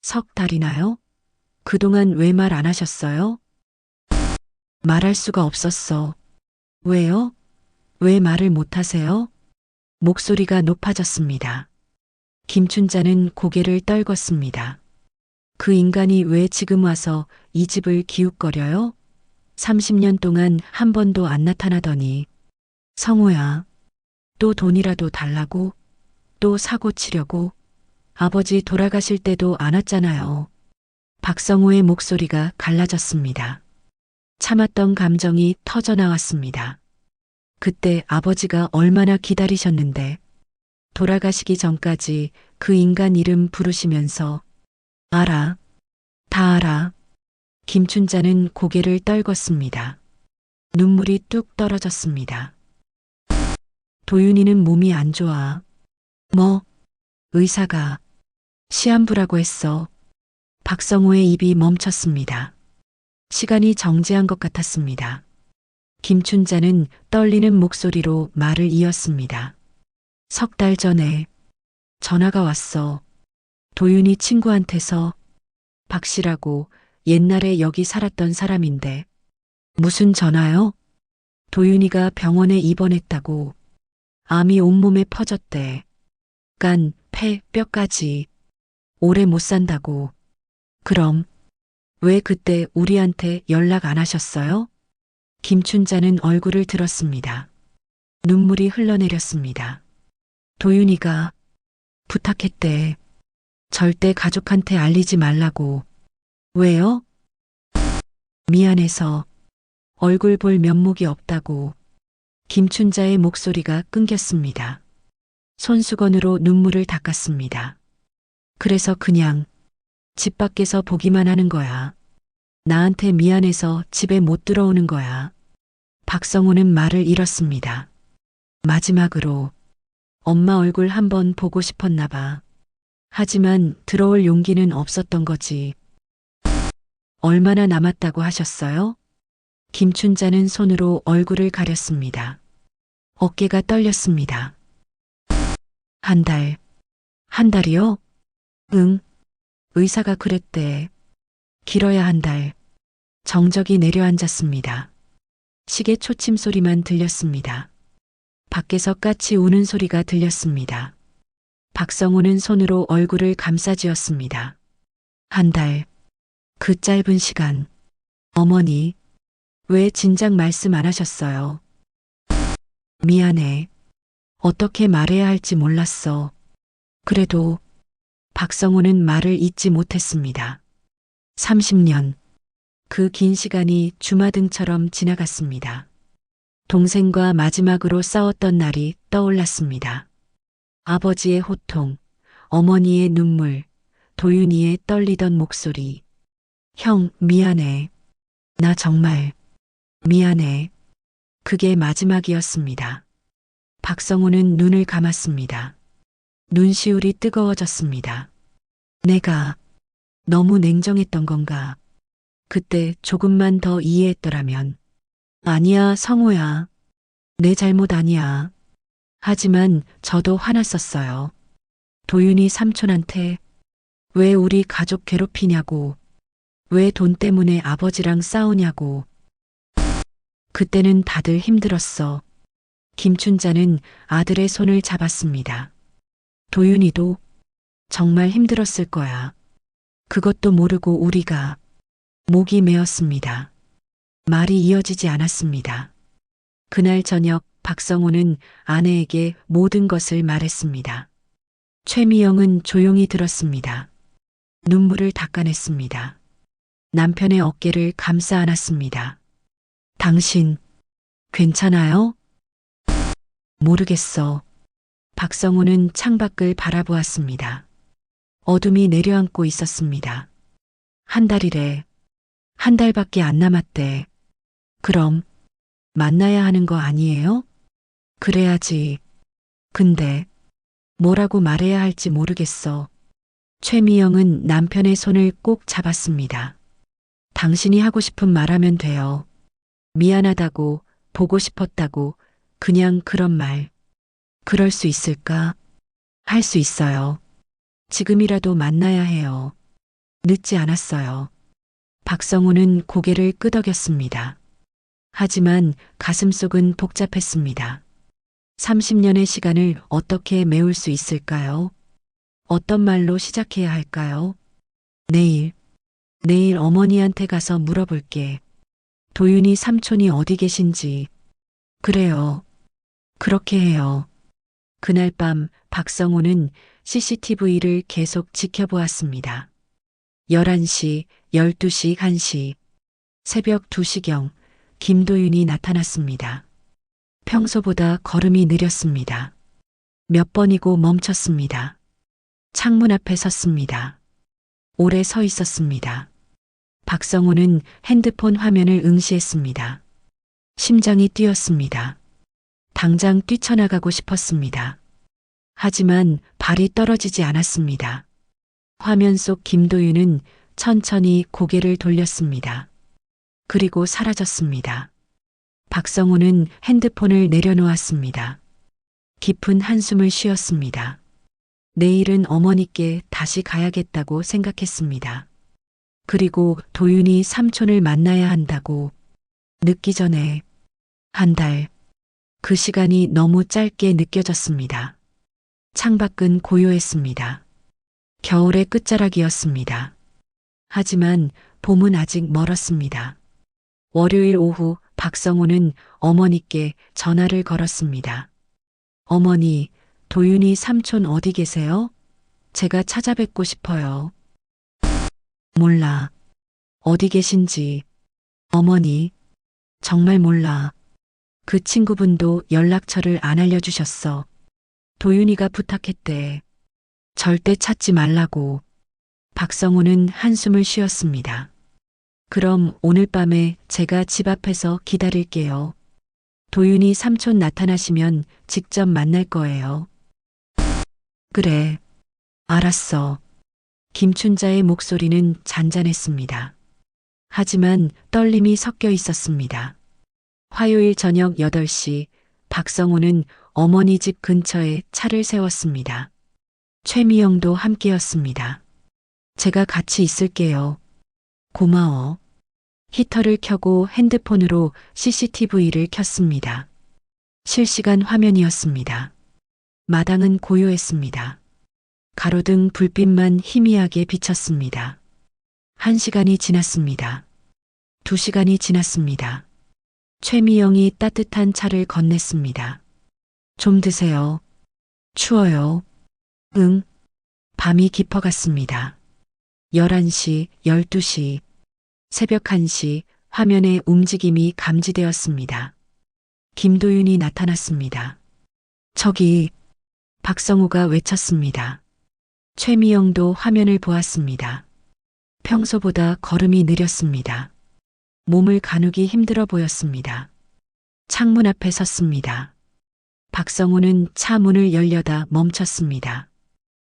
석 달이나요? 그동안 왜 말 안 하셨어요? 말할 수가 없었어. 왜요? 왜 말을 못 하세요? 목소리가 높아졌습니다. 김춘자는 고개를 떨궜습니다. 그 인간이 왜 지금 와서 이 집을 기웃거려요? 30년 동안 한 번도 안 나타나더니. 성호야, 또 돈이라도 달라고? 또 사고 치려고? 아버지 돌아가실 때도 안 왔잖아요. 박성호의 목소리가 갈라졌습니다. 참았던 감정이 터져 나왔습니다. 그때 아버지가 얼마나 기다리셨는데 돌아가시기 전까지 그 인간 이름 부르시면서 알아, 다 알아. 김춘자는 고개를 떨궜습니다. 눈물이 뚝 떨어졌습니다. 도윤이는 몸이 안 좋아. 뭐? 의사가 시한부라고 했어. 박성호의 입이 멈췄습니다. 시간이 정지한 것 같았습니다. 김춘자는 떨리는 목소리로 말을 이었습니다. 석 달 전에 전화가 왔어. 도윤이 친구한테서. 박 씨라고 옛날에 여기 살았던 사람인데. 무슨 전화요? 도윤이가 병원에 입원했다고. 암이 온몸에 퍼졌대. 간, 폐, 뼈까지. 오래 못 산다고. 그럼 왜 그때 우리한테 연락 안 하셨어요? 김춘자는 얼굴을 들었습니다. 눈물이 흘러내렸습니다. 도윤이가 부탁했대. 절대 가족한테 알리지 말라고. 왜요? 미안해서. 얼굴 볼 면목이 없다고. 김춘자의 목소리가 끊겼습니다. 손수건으로 눈물을 닦았습니다. 그래서 그냥 집 밖에서 보기만 하는 거야. 나한테 미안해서 집에 못 들어오는 거야. 박성호는 말을 잃었습니다. 마지막으로 엄마 얼굴 한번 보고 싶었나 봐. 하지만 들어올 용기는 없었던 거지. 얼마나 남았다고 하셨어요? 김춘자는 손으로 얼굴을 가렸습니다. 어깨가 떨렸습니다. 한 달. 한 달이요? 응. 의사가 그랬대. 길어야 한 달. 정적이 내려앉았습니다. 시계 초침 소리만 들렸습니다. 밖에서 까치 우는 소리가 들렸습니다. 박성호는 손으로 얼굴을 감싸쥐었습니다. 한 달. 그 짧은 시간. 어머니, 왜 진작 말씀 안 하셨어요? 미안해. 어떻게 말해야 할지 몰랐어. 그래도 박성호는 말을 잇지 못했습니다. 30년. 그 긴 시간이 주마등처럼 지나갔습니다. 동생과 마지막으로 싸웠던 날이 떠올랐습니다. 아버지의 호통, 어머니의 눈물, 도윤이의 떨리던 목소리. 형, 미안해. 나 정말 미안해. 그게 마지막이었습니다. 박성호는 눈을 감았습니다. 눈시울이 뜨거워졌습니다. 내가 너무 냉정했던 건가? 그때 조금만 더 이해했더라면. 아니야, 성호야. 내 잘못 아니야. 하지만 저도 화났었어요. 도윤이 삼촌한테 왜 우리 가족 괴롭히냐고. 왜 돈 때문에 아버지랑 싸우냐고. 그때는 다들 힘들었어. 김춘자는 아들의 손을 잡았습니다. 도윤이도 정말 힘들었을 거야. 그것도 모르고 우리가. 목이 메었습니다. 말이 이어지지 않았습니다. 그날 저녁 박성호는 아내에게 모든 것을 말했습니다. 최미영은 조용히 들었습니다. 눈물을 닦아냈습니다. 남편의 어깨를 감싸 안았습니다. 당신, 괜찮아요? 모르겠어. 박성호는 창밖을 바라보았습니다. 어둠이 내려앉고 있었습니다. 한 달이래. 한 달밖에 안 남았대. 그럼 만나야 하는 거 아니에요? 그래야지. 근데 뭐라고 말해야 할지 모르겠어. 최미영은 남편의 손을 꼭 잡았습니다. 당신이 하고 싶은 말하면 돼요. 미안하다고, 보고 싶었다고, 그냥 그런 말. 그럴 수 있을까? 할 수 있어요. 지금이라도 만나야 해요. 늦지 않았어요. 박성우는 고개를 끄덕였습니다. 하지만 가슴속은 복잡했습니다. 30년의 시간을 어떻게 메울 수 있을까요? 어떤 말로 시작해야 할까요? 내일 어머니한테 가서 물어볼게. 도윤이 삼촌이 어디 계신지. 그래요. 그렇게 해요. 그날 밤 박성우는 CCTV를 계속 지켜보았습니다. 11시, 12시, 1시, 새벽 2시경 김도윤이 나타났습니다. 평소보다 걸음이 느렸습니다. 몇 번이고 멈췄습니다. 창문 앞에 섰습니다. 오래 서 있었습니다. 박성우는 핸드폰 화면을 응시했습니다. 심장이 뛰었습니다. 당장 뛰쳐나가고 싶었습니다. 하지만 발이 떨어지지 않았습니다. 화면 속 김도윤은 천천히 고개를 돌렸습니다. 그리고 사라졌습니다. 박성우는 핸드폰을 내려놓았습니다. 깊은 한숨을 쉬었습니다. 내일은 어머니께 다시 가야겠다고 생각했습니다. 그리고 도윤이 삼촌을 만나야 한다고 늦기 전에 한 달, 그 시간이 너무 짧게 느껴졌습니다. 창밖은 고요했습니다. 겨울의 끝자락이었습니다. 하지만 봄은 아직 멀었습니다. 월요일 오후 박성우는 어머니께 전화를 걸었습니다. 어머니, 도윤이 삼촌 어디 계세요? 제가 찾아뵙고 싶어요. 몰라. 어디 계신지. 어머니, 정말 몰라. 그 친구분도 연락처를 안 알려주셨어. 도윤이가 부탁했대. 절대 찾지 말라고. 박성우는 한숨을 쉬었습니다. 그럼 오늘 밤에 제가 집 앞에서 기다릴게요. 도윤이 삼촌 나타나시면 직접 만날 거예요. 그래. 알았어. 김춘자의 목소리는 잔잔했습니다. 하지만 떨림이 섞여 있었습니다. 화요일 저녁 8시 박성우는 어머니 집 근처에 차를 세웠습니다. 최미영도 함께였습니다. 제가 같이 있을게요. 고마워. 히터를 켜고 핸드폰으로 CCTV를 켰습니다. 실시간 화면이었습니다. 마당은 고요했습니다. 가로등 불빛만 희미하게 비쳤습니다. 1시간이 지났습니다. 2시간이 지났습니다. 최미영이 따뜻한 차를 건넸습니다. 좀 드세요. 추워요. 응. 밤이 깊어갔습니다. 11시, 12시, 새벽 1시 화면에 움직임이 감지되었습니다. 김도윤이 나타났습니다. 저기, 박성우가 외쳤습니다. 최미영도 화면을 보았습니다. 평소보다 걸음이 느렸습니다. 몸을 가누기 힘들어 보였습니다. 창문 앞에 섰습니다. 박성우는 차 문을 열려다 멈췄습니다.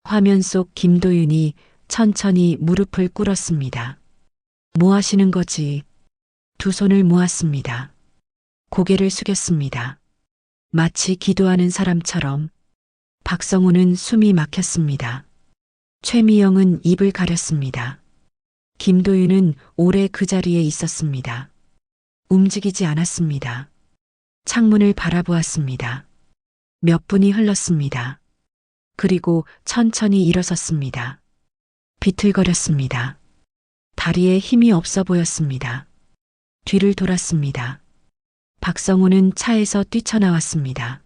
화면 속 김도윤이 천천히 무릎을 꿇었습니다. 뭐 하시는 거지? 두 손을 모았습니다. 고개를 숙였습니다. 마치 기도하는 사람처럼. 박성우는 숨이 막혔습니다. 최미영은 입을 가렸습니다. 김도윤은 오래 그 자리에 있었습니다. 움직이지 않았습니다. 창문을 바라보았습니다. 몇 분이 흘렀습니다. 그리고 천천히 일어섰습니다. 비틀거렸습니다. 다리에 힘이 없어 보였습니다. 뒤를 돌았습니다. 박성우는 차에서 뛰쳐나왔습니다.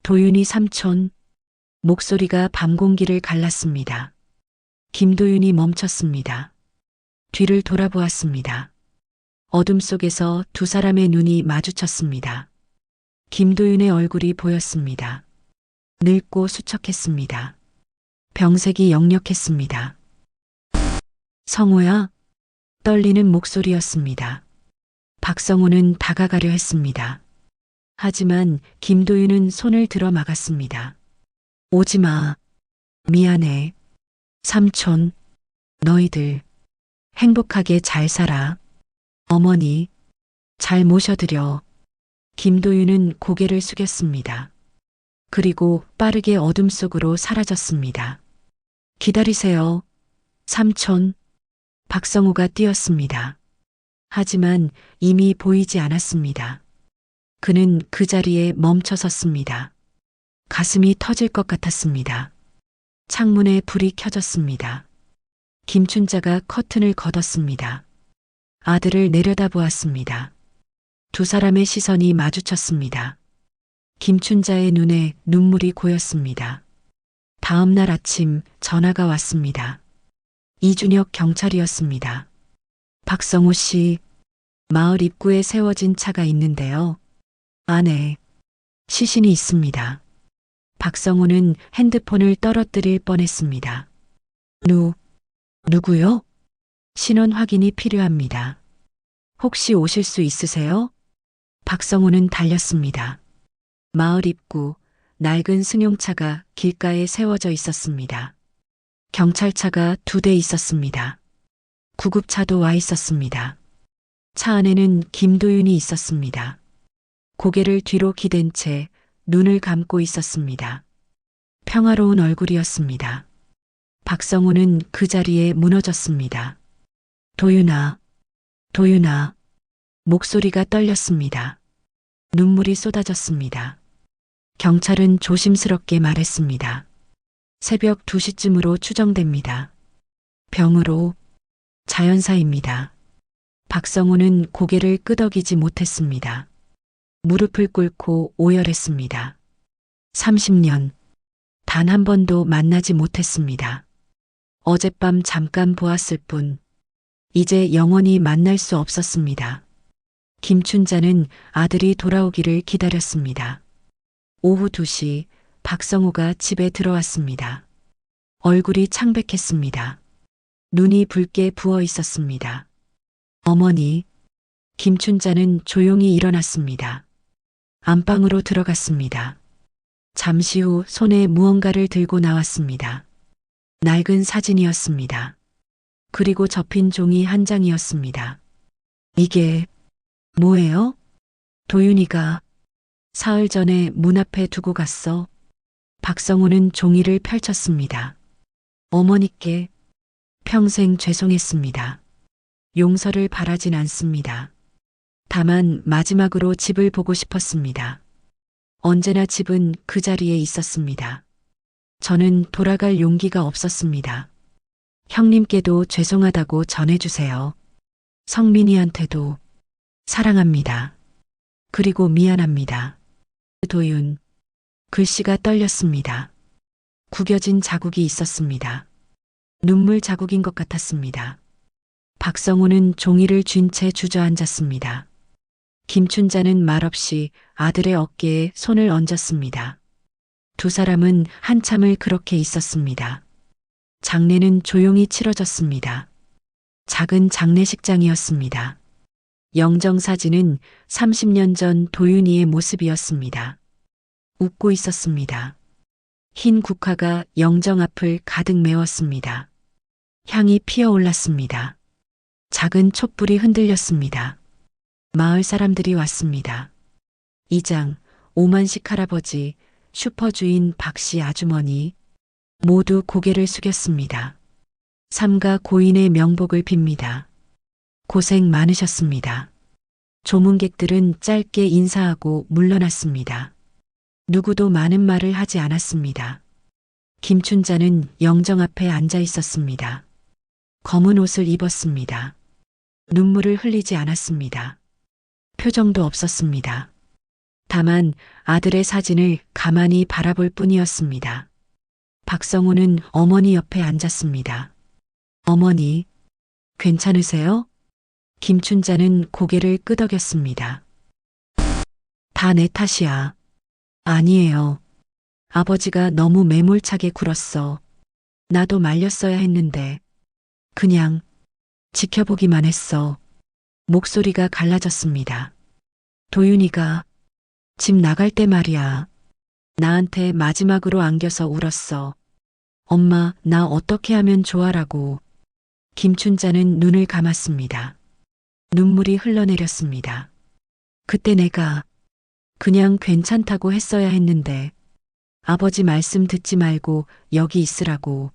도윤이 삼촌. 목소리가 밤 공기를 갈랐습니다. 김도윤이 멈췄습니다. 뒤를 돌아보았습니다. 어둠 속에서 두 사람의 눈이 마주쳤습니다. 김도윤의 얼굴이 보였습니다. 늙고 수척했습니다. 병색이 역력했습니다. 성우야? 떨리는 목소리였습니다. 박성우는 다가가려 했습니다. 하지만 김도윤은 손을 들어 막았습니다. 오지 마. 미안해. 삼촌, 너희들 행복하게 잘 살아. 어머니, 잘 모셔드려. 김도윤은 고개를 숙였습니다. 그리고 빠르게 어둠 속으로 사라졌습니다. 기다리세요. 삼촌. 박성우가 뛰었습니다. 하지만 이미 보이지 않았습니다. 그는 그 자리에 멈춰 섰습니다. 가슴이 터질 것 같았습니다. 창문에 불이 켜졌습니다. 김춘자가 커튼을 걷었습니다. 아들을 내려다보았습니다. 두 사람의 시선이 마주쳤습니다. 김춘자의 눈에 눈물이 고였습니다. 다음 날 아침 전화가 왔습니다. 이준혁 경찰이었습니다. 박성우 씨, 마을 입구에 세워진 차가 있는데요. 안에 시신이 있습니다. 박성우는 핸드폰을 떨어뜨릴 뻔했습니다. 누구요? 신원 확인이 필요합니다. 혹시 오실 수 있으세요? 박성우는 달렸습니다. 마을 입구, 낡은 승용차가 길가에 세워져 있었습니다. 경찰차가 2대 있었습니다. 구급차도 와 있었습니다. 차 안에는 김도윤이 있었습니다. 고개를 뒤로 기댄 채 눈을 감고 있었습니다. 평화로운 얼굴이었습니다. 박성우는 그 자리에 무너졌습니다. 도윤아, 도윤아. 목소리가 떨렸습니다. 눈물이 쏟아졌습니다. 경찰은 조심스럽게 말했습니다. 새벽 2시쯤으로 추정됩니다. 병으로 자연사입니다. 박성우는 고개를 끄덕이지 못했습니다. 무릎을 꿇고 오열했습니다. 30년 단 한 번도 만나지 못했습니다. 어젯밤 잠깐 보았을 뿐 이제 영원히 만날 수 없었습니다. 김춘자는 아들이 돌아오기를 기다렸습니다. 오후 2시 박성우가 집에 들어왔습니다. 얼굴이 창백했습니다. 눈이 붉게 부어 있었습니다. 어머니, 김춘자는 조용히 일어났습니다. 안방으로 들어갔습니다. 잠시 후 손에 무언가를 들고 나왔습니다. 낡은 사진이었습니다. 그리고 접힌 종이 한 장이었습니다. 이게 뭐예요? 도윤이가 사흘 전에 문 앞에 두고 갔어. 박성우는 종이를 펼쳤습니다. 어머니께 평생 죄송했습니다. 용서를 바라진 않습니다. 다만 마지막으로 집을 보고 싶었습니다. 언제나 집은 그 자리에 있었습니다. 저는 돌아갈 용기가 없었습니다. 형님께도 죄송하다고 전해주세요. 성민이한테도 사랑합니다. 그리고 미안합니다. 도윤. 글씨가 떨렸습니다. 구겨진 자국이 있었습니다. 눈물 자국인 것 같았습니다. 박성우는 종이를 쥔 채 주저앉았습니다. 김춘자는 말없이 아들의 어깨에 손을 얹었습니다. 두 사람은 한참을 그렇게 있었습니다. 장례는 조용히 치러졌습니다. 작은 장례식장이었습니다. 영정사진은 30년 전 도윤이의 모습이었습니다. 웃고 있었습니다. 흰 국화가 영정 앞을 가득 메웠습니다. 향이 피어올랐습니다. 작은 촛불이 흔들렸습니다. 마을 사람들이 왔습니다. 이장, 오만식 할아버지, 슈퍼주인 박씨 아주머니 모두 고개를 숙였습니다. 삼가 고인의 명복을 빕니다. 고생 많으셨습니다. 조문객들은 짧게 인사하고 물러났습니다. 누구도 많은 말을 하지 않았습니다. 김춘자는 영정 앞에 앉아 있었습니다. 검은 옷을 입었습니다. 눈물을 흘리지 않았습니다. 표정도 없었습니다. 다만 아들의 사진을 가만히 바라볼 뿐이었습니다. 박성우는 어머니 옆에 앉았습니다. 어머니, 괜찮으세요? 김춘자는 고개를 끄덕였습니다. 다 내 탓이야. 아니에요. 아버지가 너무 매몰차게 굴었어. 나도 말렸어야 했는데 그냥 지켜보기만 했어. 목소리가 갈라졌습니다. 도윤이가 집 나갈 때 말이야. 나한테 마지막으로 안겨서 울었어. 엄마, 나 어떻게 하면 좋아라고. 김춘자는 눈을 감았습니다. 눈물이 흘러내렸습니다. 그때 내가 그냥 괜찮다고 했어야 했는데 아버지 말씀 듣지 말고 여기 있으라고.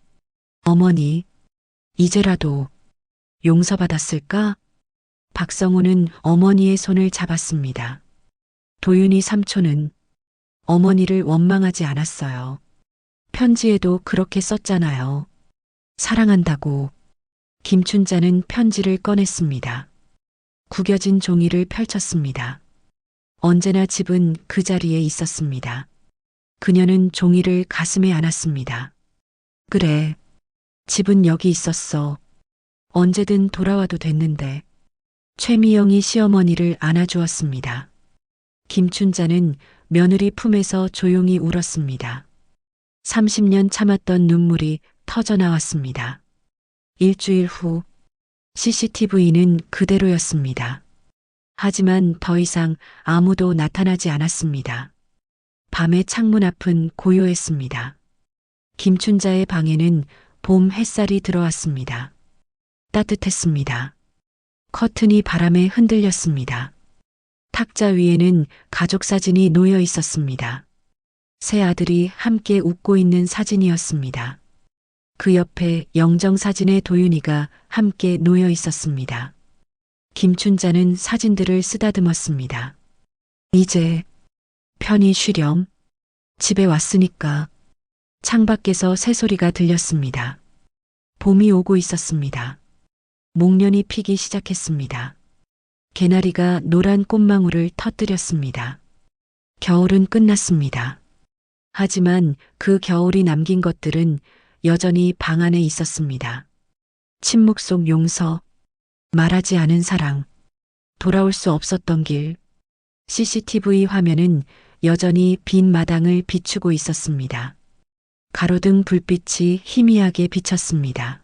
어머니, 이제라도 용서받았을까? 박성우는 어머니의 손을 잡았습니다. 도윤이 삼촌은 어머니를 원망하지 않았어요. 편지에도 그렇게 썼잖아요. 사랑한다고. 김춘자는 편지를 꺼냈습니다. 구겨진 종이를 펼쳤습니다. 언제나 집은 그 자리에 있었습니다. 그녀는 종이를 가슴에 안았습니다. 그래, 집은 여기 있었어. 언제든 돌아와도 됐는데. 최미영이 시어머니를 안아주었습니다. 김춘자는 며느리 품에서 조용히 울었습니다. 30년 참았던 눈물이 터져 나왔습니다. 일주일 후 CCTV는 그대로였습니다. 하지만 더 이상 아무도 나타나지 않았습니다. 밤의 창문 앞은 고요했습니다. 김춘자의 방에는 봄 햇살이 들어왔습니다. 따뜻했습니다. 커튼이 바람에 흔들렸습니다. 탁자 위에는 가족 사진이 놓여 있었습니다. 세 아들이 함께 웃고 있는 사진이었습니다. 그 옆에 영정 사진의 도윤이가 함께 놓여 있었습니다. 김춘자는 사진들을 쓰다듬었습니다. 이제 편히 쉬렴. 집에 왔으니까. 창밖에서 새소리가 들렸습니다. 봄이 오고 있었습니다. 목련이 피기 시작했습니다. 개나리가 노란 꽃망울을 터뜨렸습니다. 겨울은 끝났습니다. 하지만 그 겨울이 남긴 것들은 여전히 방 안에 있었습니다. 침묵 속 용서, 말하지 않은 사랑, 돌아올 수 없었던 길. CCTV 화면은 여전히 빈 마당을 비추고 있었습니다. 가로등 불빛이 희미하게 비쳤습니다.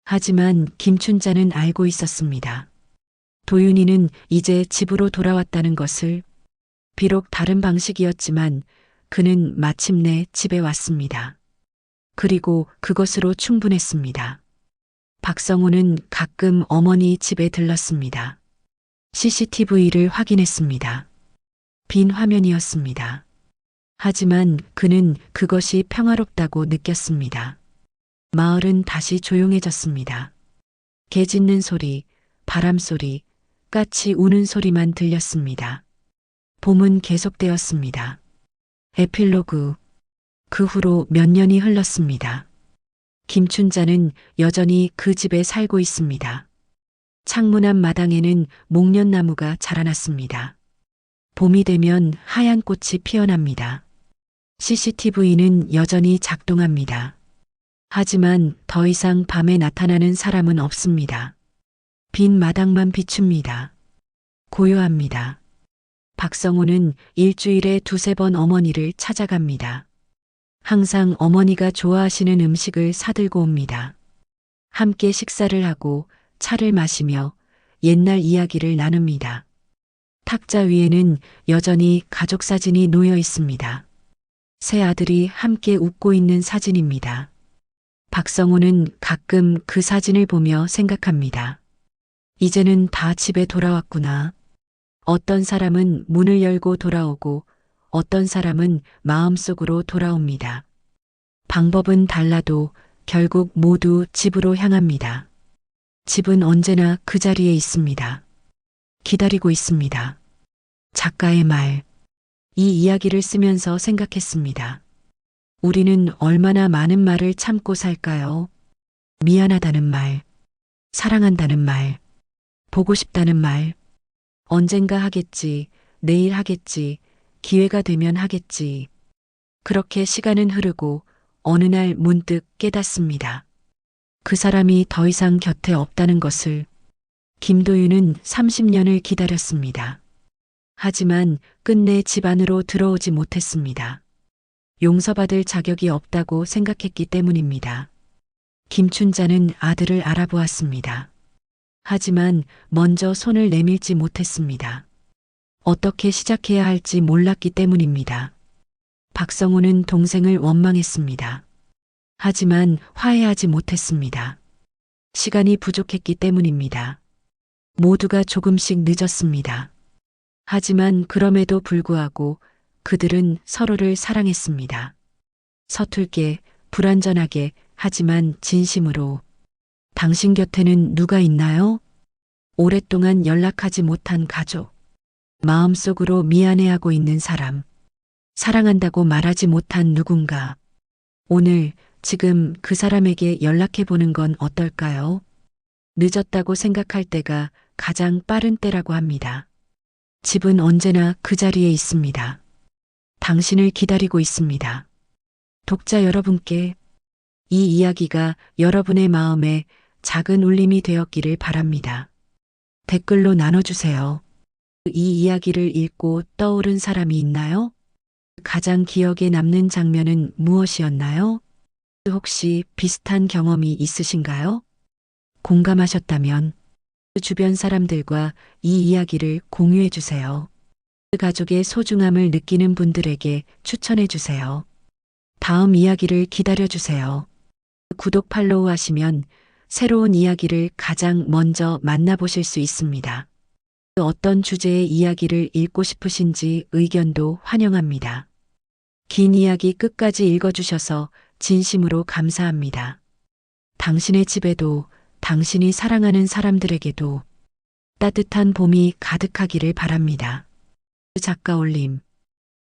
하지만 김춘자는 알고 있었습니다. 도윤이는 이제 집으로 돌아왔다는 것을. 비록 다른 방식이었지만 그는 마침내 집에 왔습니다. 그리고 그것으로 충분했습니다. 박성우는 가끔 어머니 집에 들렀습니다. CCTV를 확인했습니다. 빈 화면이었습니다. 하지만 그는 그것이 평화롭다고 느꼈습니다. 마을은 다시 조용해졌습니다. 개 짖는 소리, 바람 소리, 까치 우는 소리만 들렸습니다. 봄은 계속되었습니다. 에필로그. 그 후로 몇 년이 흘렀습니다. 김춘자는 여전히 그 집에 살고 있습니다. 창문 앞 마당에는 목련나무가 자라났습니다. 봄이 되면 하얀 꽃이 피어납니다. CCTV는 여전히 작동합니다. 하지만 더 이상 밤에 나타나는 사람은 없습니다. 빈 마당만 비춥니다. 고요합니다. 박성우는 일주일에 두세 번 어머니를 찾아갑니다. 항상 어머니가 좋아하시는 음식을 사들고 옵니다. 함께 식사를 하고 차를 마시며 옛날 이야기를 나눕니다. 탁자 위에는 여전히 가족 사진이 놓여 있습니다. 세 아들이 함께 웃고 있는 사진입니다. 박성우는 가끔 그 사진을 보며 생각합니다. 이제는 다 집에 돌아왔구나. 어떤 사람은 문을 열고 돌아오고 어떤 사람은 마음속으로 돌아옵니다. 방법은 달라도 결국 모두 집으로 향합니다. 집은 언제나 그 자리에 있습니다. 기다리고 있습니다. 작가의 말. 이 이야기를 쓰면서 생각했습니다. 우리는 얼마나 많은 말을 참고 살까요? 미안하다는 말, 사랑한다는 말, 보고 싶다는 말, 언젠가 하겠지, 내일 하겠지, 기회가 되면 하겠지. 그렇게 시간은 흐르고 어느 날 문득 깨닫습니다. 그 사람이 더 이상 곁에 없다는 것을. 김도윤은 30년을 기다렸습니다. 하지만 끝내 집 안으로 들어오지 못했습니다. 용서받을 자격이 없다고 생각했기 때문입니다. 김춘자는 아들을 알아보았습니다. 하지만 먼저 손을 내밀지 못했습니다. 어떻게 시작해야 할지 몰랐기 때문입니다. 박성우는 동생을 원망했습니다. 하지만 화해하지 못했습니다. 시간이 부족했기 때문입니다. 모두가 조금씩 늦었습니다. 하지만 그럼에도 불구하고 그들은 서로를 사랑했습니다. 서툴게, 불완전하게, 하지만 진심으로 당신 곁에는 누가 있나요? 오랫동안 연락하지 못한 가족, 마음속으로 미안해하고 있는 사람, 사랑한다고 말하지 못한 누군가. 오늘 지금 그 사람에게 연락해 보는 건 어떨까요? 늦었다고 생각할 때가 가장 빠른 때라고 합니다. 집은 언제나 그 자리에 있습니다. 당신을 기다리고 있습니다. 독자 여러분께 이 이야기가 여러분의 마음에 작은 울림이 되었기를 바랍니다. 댓글로 나눠주세요. 이 이야기를 읽고 떠오른 사람이 있나요? 가장 기억에 남는 장면은 무엇이었나요? 혹시 비슷한 경험이 있으신가요? 공감하셨다면 주변 사람들과 이 이야기를 공유해 주세요. 가족의 소중함을 느끼는 분들에게 추천해 주세요. 다음 이야기를 기다려 주세요. 구독 팔로우 하시면 새로운 이야기를 가장 먼저 만나보실 수 있습니다. 어떤 주제의 이야기를 읽고 싶으신지 의견도 환영합니다. 긴 이야기 끝까지 읽어주셔서 진심으로 감사합니다. 당신의 집에도 당신이 사랑하는 사람들에게도 따뜻한 봄이 가득하기를 바랍니다. 작가 올림